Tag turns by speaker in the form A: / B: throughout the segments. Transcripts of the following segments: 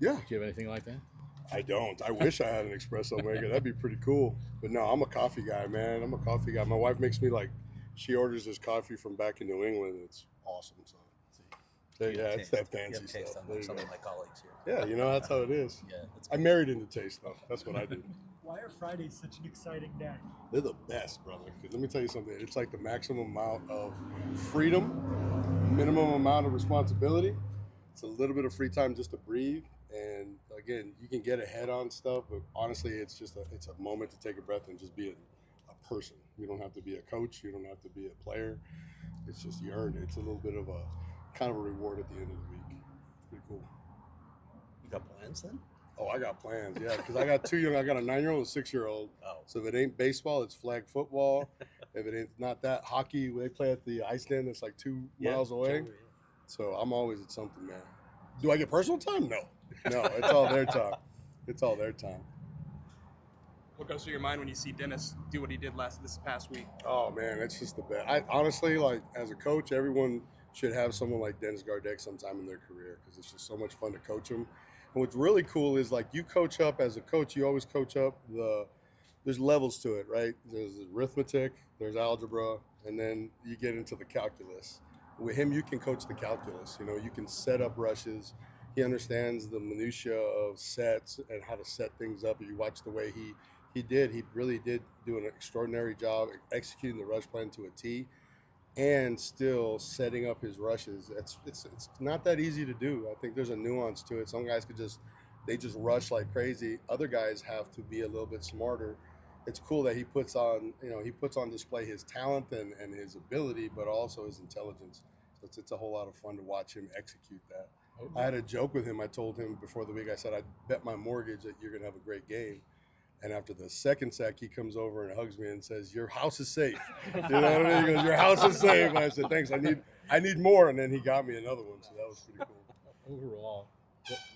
A: Yeah,
B: Do you have anything like that?
A: I don't. I wish I had an espresso maker. That'd be pretty cool. But no, I'm a coffee guy, man. I'm a coffee guy. My wife makes me like, she orders this coffee from back in New England. It's awesome. So,
C: See, you have
A: yeah, it's that
C: taste. You
A: fancy
C: have taste,
A: stuff. There
C: unlike
A: you
C: some
A: go.
C: of my colleagues here.
A: Yeah, that's how it is.
C: Yeah, that's
A: I
C: good.
A: married into taste, though. That's what I do.
D: Why are Fridays such an exciting day?
A: They're the best, brother. 'Cause let me tell you something. It's like the maximum amount of freedom, minimum amount of responsibility. It's a little bit of free time just to breathe. And again, you can get ahead on stuff, but honestly, it's a moment to take a breath and just be a person. You don't have to be a coach. You don't have to be a player. It's just you earned it. It's a little bit of a kind of a reward at the end of the week. It's pretty cool.
C: You got plans then?
A: Oh, I got plans, yeah, because I got two young. I got a 9-year-old and a 6-year-old.
C: Oh,
A: So if it ain't baseball, it's flag football. If it ain't not that hockey, they play at the ice stand that's like 2 miles away.
C: Sure,
A: So I'm always at something, man. Do I get personal time? No, no. It's all their time. It's all their time.
E: What goes through your mind when you see Dennis do what he did this past week?
A: Oh man, it's just the best. I honestly, like, as a coach, everyone should have someone like Dennis Gardeck sometime in their career because it's just so much fun to coach him. And what's really cool is like you coach up as a coach, you always coach up there's levels to it, right? There's arithmetic, there's algebra, and then you get into the calculus. With him, you can coach the calculus. You can set up rushes. He understands the minutia of sets and how to set things up. If you watch the way he really did do an extraordinary job executing the rush plan to a T and still setting up his rushes. It's not that easy to do. I think there's a nuance to it. Some guys they just rush like crazy. Other guys have to be a little bit smarter. It's cool that he puts on display his talent and his ability, but also his intelligence. So it's a whole lot of fun to watch him execute that. I had a joke with him. I told him before the week, I said, I bet my mortgage that you're going to have a great game. And after the second sack, he comes over and hugs me and says, "Your house is safe." You know what I mean? He goes, "Your house is safe." And I said, "Thanks. I need more." And then he got me another one, so that was pretty cool.
B: Overall,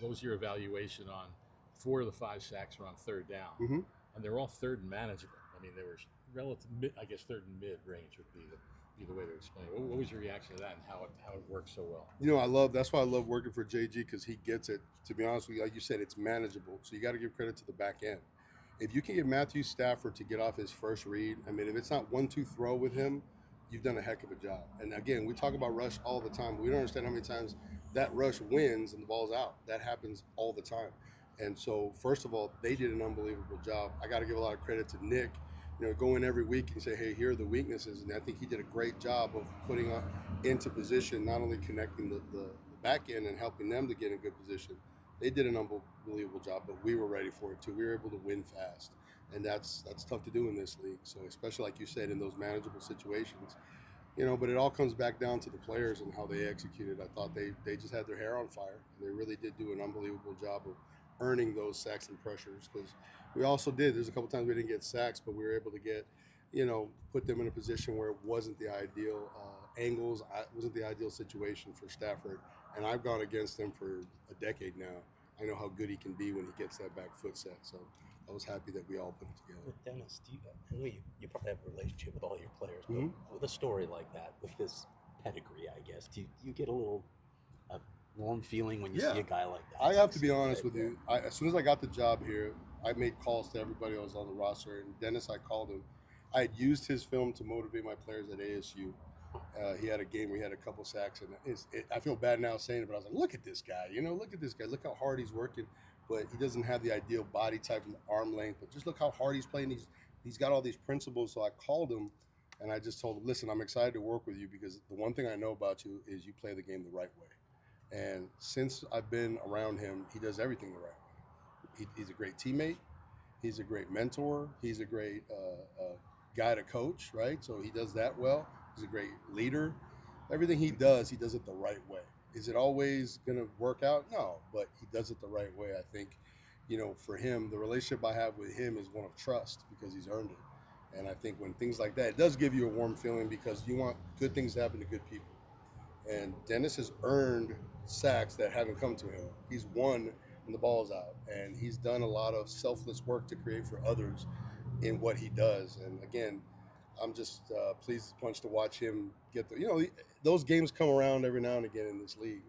B: what was your evaluation on 4 of the 5 sacks were on third down?
A: Mm-hmm.
B: And they're all third and manageable. I mean, they were relative, I guess third and mid range would be the way to explain it. What was your reaction to that and how it worked so well?
A: That's why I love working for JG because he gets it. To be honest with you, like you said, it's manageable. So you got to give credit to the back end. If you can get Matthew Stafford to get off his first read, I mean, if it's not 1-2 throw with him, you've done a heck of a job. And again, we talk about rush all the time. We don't understand how many times that rush wins and the ball's out. That happens all the time. And so, first of all, they did an unbelievable job. I got to give a lot of credit to Nick. Go in every week and say, hey, here are the weaknesses. And I think he did a great job of putting into position, not only connecting the back end and helping them to get in good position. They did an unbelievable job, but we were ready for it too. We were able to win fast, and that's tough to do in this league. So especially like you said, in those manageable situations, But it all comes back down to the players and how they executed. I thought they just had their hair on fire. They really did do an unbelievable job of earning those sacks and pressures because we also did. There's a couple times we didn't get sacks, but we were able to get, put them in a position where it wasn't the ideal angles. It wasn't the ideal situation for Stafford. And I've gone against him for a decade now. I know how good he can be when he gets that back foot set. So I was happy that we all put it together.
C: With Dennis, I know you probably have a relationship with all your players, but
A: Mhm.
C: with a story like that, with his pedigree, I guess, do you get a warm feeling when you
A: Yeah.
C: see a guy like that?
A: I have to be honest with you. As soon as I got the job here, I made calls to everybody that was on the roster. And Dennis, I called him. I had used his film to motivate my players at ASU. He had a game where he had a couple sacks, and I feel bad now saying it, but I was like, look at this guy. Look at this guy. Look how hard he's working. But he doesn't have the ideal body type and arm length. But just look how hard he's playing. He's got all these principles. So I called him, and I just told him, listen, I'm excited to work with you because the one thing I know about you is you play the game the right way. And since I've been around him, he does everything the right way. He's a great teammate. He's a great mentor. He's a great guy to coach, right? So he does that well. He's a great leader. Everything he does it the right way. Is it always going to work out? No, but he does it the right way. I think, for him, the relationship I have with him is one of trust because he's earned it. And I think when things like that, it does give you a warm feeling because you want good things to happen to good people. And Dennis has earned sacks that haven't come to him. He's won when the ball's out, and he's done a lot of selfless work to create for others in what he does. And again, I'm just pleased as punch to watch him get those games come around every now and again in this league.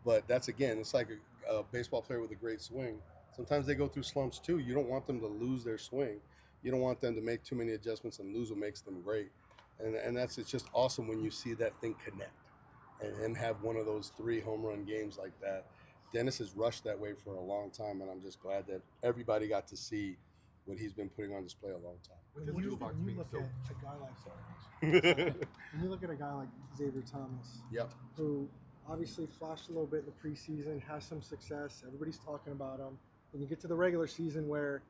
A: But it's like a baseball player with a great swing, sometimes they go through slumps too. You don't want them to lose their swing. You don't want them to make too many adjustments and lose what makes them great. And that's it's just awesome when you see that thing connect and him have one of those 3 home run games like that. Dennis has rushed that way for a long time, and I'm just glad that everybody got to see what he's been putting on display a long time.
F: With
D: When
F: his
D: you,
F: toolbox
D: when you
F: being
D: look
F: so
D: at a guy like when you look at a guy like Xavier Thomas,
A: Yep.
D: who obviously flashed a little bit in the preseason, has some success, everybody's talking about him. When you get to the regular season where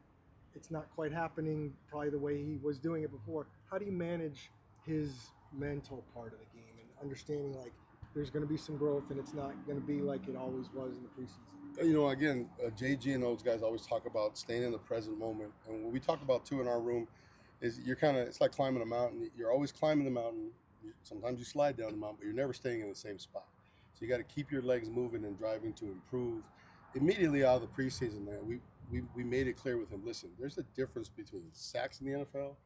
D: it's not quite happening probably the way he was doing it before, how do you manage his mental part of the game and understanding like there's going to be some growth and it's not going to be like it always was in the preseason?
A: You know, again, JG and those guys always talk about staying in the present moment. And what we talk about too in our room is you're kind of, it's like climbing a mountain. You're always climbing the mountain. Sometimes you slide down the mountain, but you're never staying in the same spot. So you got to keep your legs moving and driving to improve. Immediately out of the preseason, man, we made it clear with him, listen, there's a difference between sacks in the NFL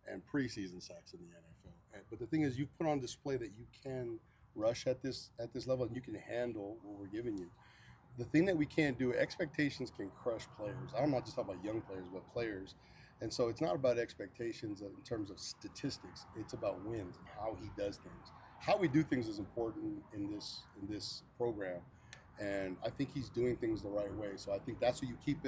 A: and preseason sacks in the NFL. But the thing is, you put on display that you can rush at this level and you can handle what we're giving you. The thing that we can't do, expectations can crush players. I'm not just talking about young players, but players. And so it's not about expectations in terms of statistics. It's about wins and how he does things. How we do things is important in this program, and I think he's doing things the right way. So I think that's what you keep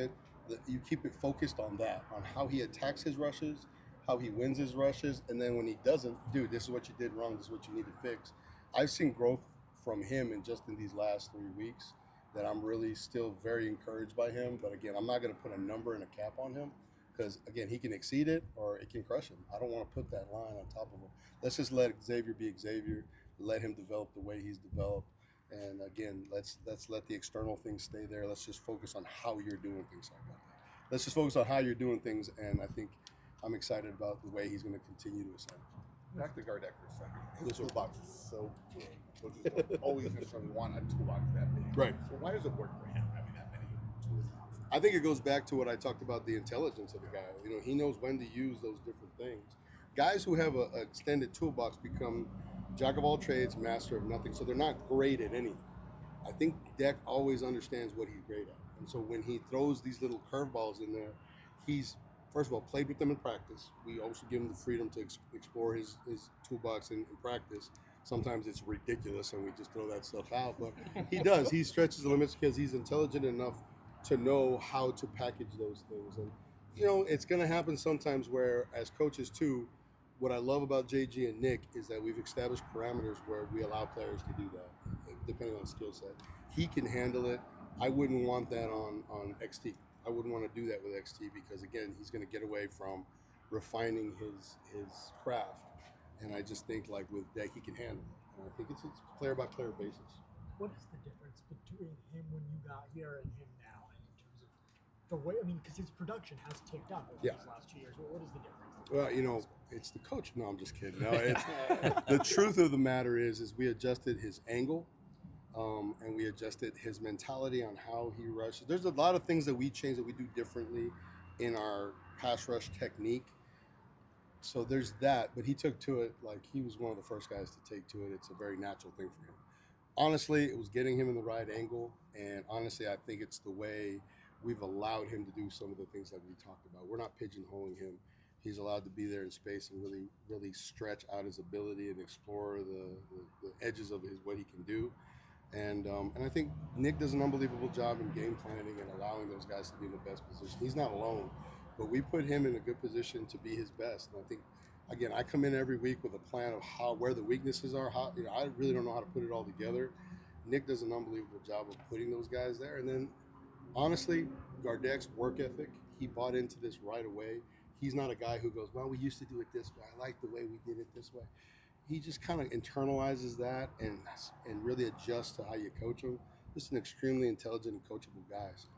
A: it focused on, that on how he attacks his rushes, how he wins his rushes, and then when he doesn't, dude, this is what you did wrong. This is what you need to fix. I've seen growth from him in these last 3 weeks that I'm really still very encouraged by him. But again, I'm not going to put a number and a cap on him because, again, he can exceed it or it can crush him. I don't want to put that line on top of him. Let's just let Xavier be Xavier, let him develop the way he's developed. And again, let's let the external things stay there. Let's just focus on how you're doing things. Sorry about that. Let's just focus on how you're doing things, and I think I'm excited about the way he's going to continue to ascend.
F: Back to Gardeck for a second. His
A: Yes, sir.
F: toolbox is so big. Coaches don't always necessarily want a toolbox that big.
A: Right.
F: So why does it work for him having that many tools?
A: I think it goes back to what I talked about, the intelligence of the guy. You know, he knows when to use those different things. Guys who have an extended toolbox become jack of all trades, master of nothing. So they're not great at anything. I think Deck always understands what he's great at. And so when he throws these little curveballs in there, he's, first of all, played with them in practice. We also give him the freedom to explore his toolbox in practice. Sometimes it's ridiculous and we just throw that stuff out, but he does. He stretches the limits because he's intelligent enough to know how to package those things. And, you know, it's going to happen sometimes where, as coaches too, what I love about JG and Nick is that we've established parameters where we allow players to do that, depending on skill set. He can handle it. I wouldn't want that on XT. I wouldn't want to do that with XT because, again, he's going to get away from refining his craft. And I just think, like, with Deck, he can handle it. And I think it's player-by-player basis.
D: What is the difference between him when you got here and him now, and in terms of the way? I mean, because his production has ticked up over these last 2 years. What is the difference?
A: Well, you know, it's the coach. No, I'm just kidding. No, it's the truth of the matter is we adjusted his angle, and we adjusted his mentality on how he rushes. There's a lot of things that we change, that we do differently in our pass rush technique. So there's that, but he took to it like he was one of the first guys to take to it. It's a very natural thing for him. Honestly, it was getting him in the right angle, and honestly, I think it's the way we've allowed him to do some of the things that we talked about. We're not pigeonholing him. He's allowed to be there in space and really, really stretch out his ability and explore the edges of what he can do. And I think Nick does an unbelievable job in game planning and allowing those guys to be in the best position. He's not alone, but we put him in a good position to be his best. And I think, again, I come in every week with a plan of where the weaknesses are. I really don't know how to put it all together. Nick does an unbelievable job of putting those guys there. And then, honestly, Gardeck's work ethic, he bought into this right away. He's not a guy who goes, well, we used to do it this way. I like the way we did it this way. He just kind of internalizes that and really adjusts to how you coach him. Just an extremely intelligent and coachable guy. So